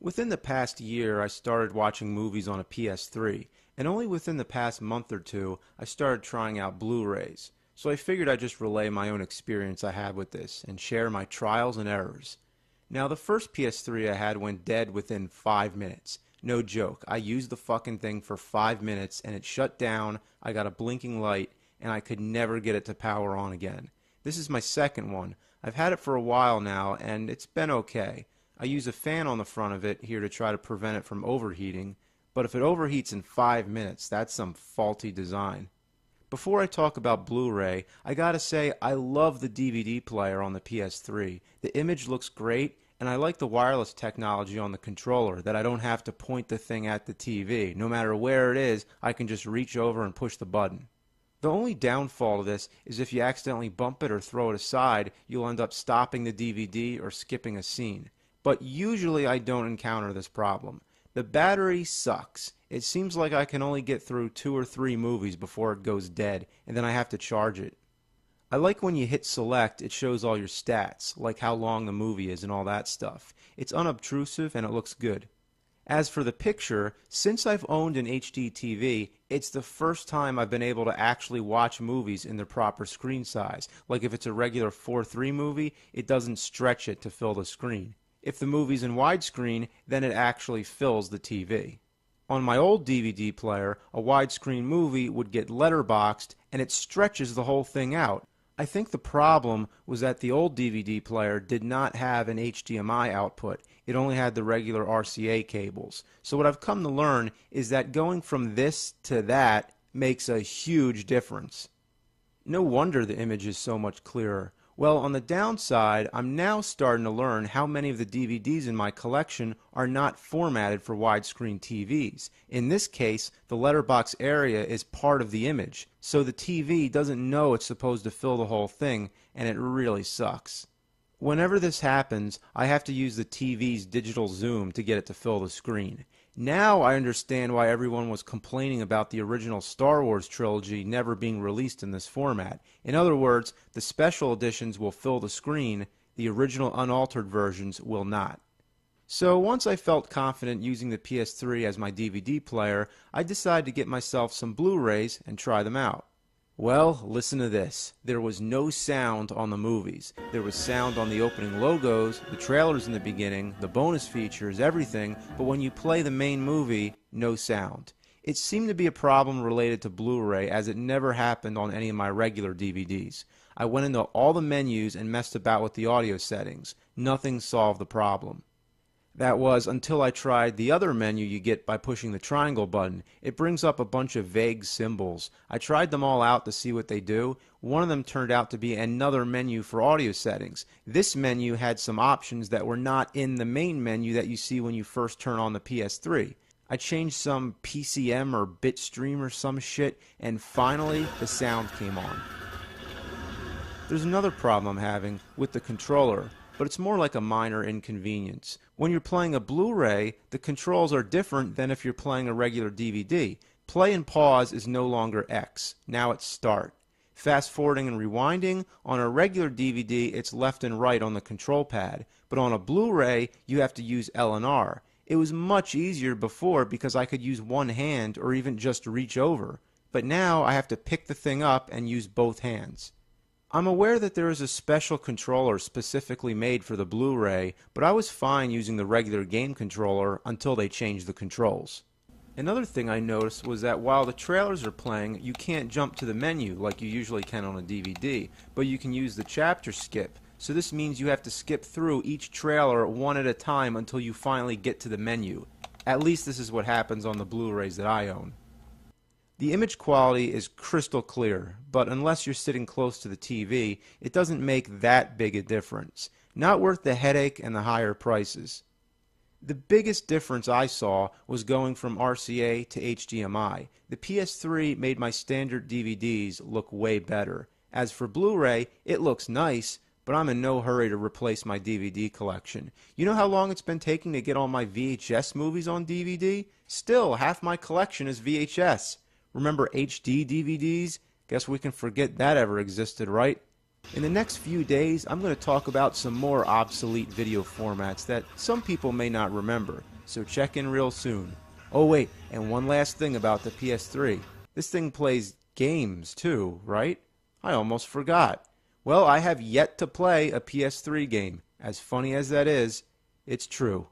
Within the past year, I started watching movies on a PS3, and only within the past month or two, I started trying out Blu Rays. So I figured I'd just relay my own experience I had with this and share my trials and errors. Now, the first PS3 I had went dead within 5 minutes. No joke. I used the fucking thing for 5 minutes and it shut down, I got a blinking light, and I could never get it to power on again. This is my second one. I've had it for a while now, and it's been okay. I use a fan on the front of it here to try to prevent it from overheating, but if it overheats in 5 minutes, that's some faulty design. Before I talk about Blu-ray, I gotta say I love the DVD player on the PS3. The image looks great, and I like the wireless technology on the controller, that I don't have to point the thing at the TV. No matter where it is, I can just reach over and push the button. The only downfall to this is if you accidentally bump it or throw it aside, you'll end up stopping the DVD or skipping a scene. But usually I don't encounter this problem. The battery sucks. It seems like I can only get through 2 or 3 movies before it goes dead, and then I have to charge it. I like when you hit select, it shows all your stats, like how long the movie is and all that stuff. It's unobtrusive and it looks good. As for the picture, since I've owned an HD TV, it's the first time I've been able to actually watch movies in their proper screen size. Like if it's a regular 4:3 movie, it doesn't stretch it to fill the screen. If the movie's in widescreen, then it actually fills the TV. On my old DVD player, a widescreen movie would get letterboxed and it stretches the whole thing out. I think the problem was that the old DVD player did not have an HDMI output. It only had the regular RCA cables. So what I've come to learn is that going from this to that makes a huge difference. No wonder the image is so much clearer. Well, on the downside, I'm now starting to learn how many of the DVDs in my collection are not formatted for widescreen TVs. In this case, the letterbox area is part of the image, so the TV doesn't know it's supposed to fill the whole thing, and it really sucks. Whenever this happens, I have to use the TV's digital zoom to get it to fill the screen. Now I understand why everyone was complaining about the original Star Wars trilogy never being released in this format. In other words, the special editions will fill the screen, the original unaltered versions will not. So once I felt confident using the PS3 as my DVD player, I decided to get myself some Blu-rays and try them out. Well, listen to this. There was no sound on the movies. There was sound on the opening logos, the trailers in the beginning, the bonus features, everything, but when you play the main movie, no sound. It seemed to be a problem related to Blu-ray, as it never happened on any of my regular DVDs. I went into all the menus and messed about with the audio settings. Nothing solved the problem. That was until I tried the other menu you get by pushing the triangle button. It brings up a bunch of vague symbols. I tried them all out to see what they do. One of them turned out to be another menu for audio settings. This menu had some options that were not in the main menu that you see when you first turn on the PS3. I changed some PCM or bitstream or some shit, and finally the sound came on. There's another problem I'm having with the controller, but it's more like a minor inconvenience. When you're playing a Blu-ray, the controls are different than if you're playing a regular DVD. Play and pause is no longer X. Now it's start. Fast forwarding and rewinding, on a regular DVD it's left and right on the control pad, but on a Blu-ray you have to use L and R. It was much easier before because I could use one hand or even just reach over, but now I have to pick the thing up and use both hands. I'm aware that there is a special controller specifically made for the Blu-ray, but I was fine using the regular game controller until they changed the controls. Another thing I noticed was that while the trailers are playing, you can't jump to the menu like you usually can on a DVD, but you can use the chapter skip. So this means you have to skip through each trailer one at a time until you finally get to the menu. At least this is what happens on the Blu-rays that I own. The image quality is crystal clear, but unless you're sitting close to the TV, it doesn't make that big a difference. Not worth the headache and the higher prices. The biggest difference I saw was going from RCA to HDMI. The PS3 made my standard DVDs look way better. As for Blu-ray, it looks nice, but I'm in no hurry to replace my DVD collection. You know how long it's been taking to get all my VHS movies on DVD? Still, half my collection is VHS. Remember HD DVDs? Guess we can forget that ever existed, right? In the next few days, I'm going to talk about some more obsolete video formats that some people may not remember. so check in real soon. Oh wait, and one last thing about the PS3. This thing plays games too, right? I almost forgot. Well, I have yet to play a PS3 game. As funny as that is, it's true.